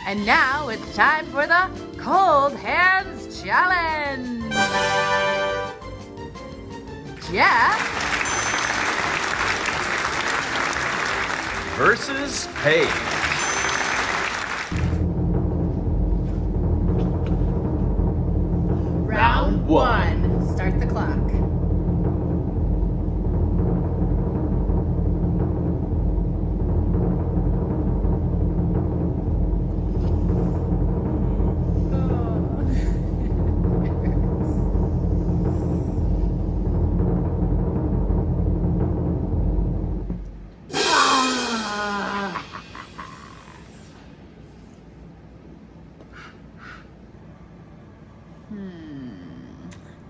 And now it's time for the Cold Hands Challenge. Jeff versus Paige. Round one. Start the clock.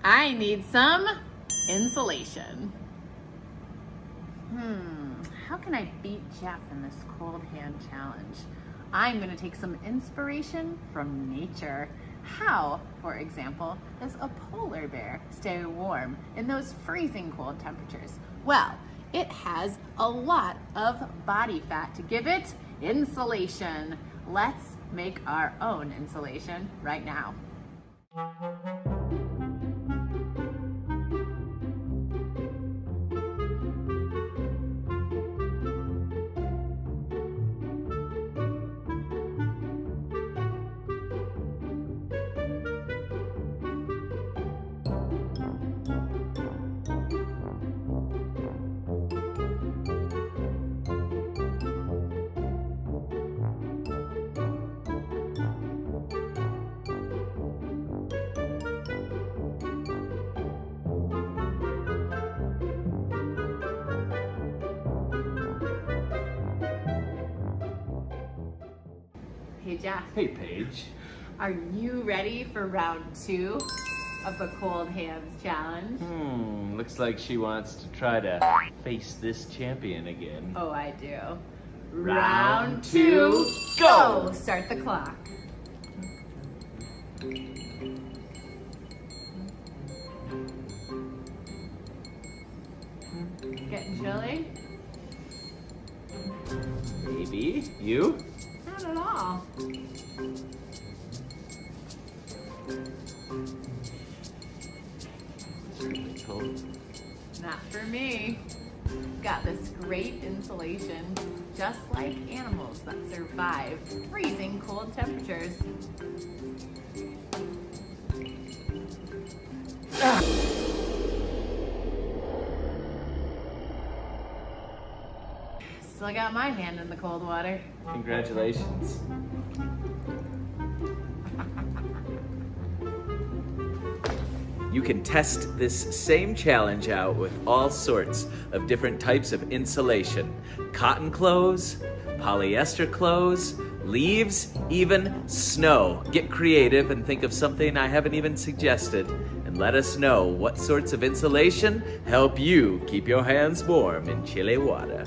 I need some insulation. How can I beat Jeff in this cold hand challenge? I'm going to take some inspiration from nature. How, for example, does a polar bear stay warm in those freezing cold temperatures? Well, it has a lot of body fat to give it insulation. Let's make our own insulation right now. Hey Jeff. Hey Paige. Are you ready for round two of the Cold Hands Challenge? Looks like she wants to try to face this champion again. Oh, I do. Round two, go! Start the clock. Getting chilly? Maybe. You? Not at all. It's really cold. Not for me. Got this great insulation, just like animals that survive freezing cold temperatures. Still got my hand in the cold water. Congratulations. You can test this same challenge out with all sorts of different types of insulation. Cotton clothes, polyester clothes, leaves, even snow. Get creative and think of something I haven't even suggested, and let us know what sorts of insulation help you keep your hands warm in chilly water.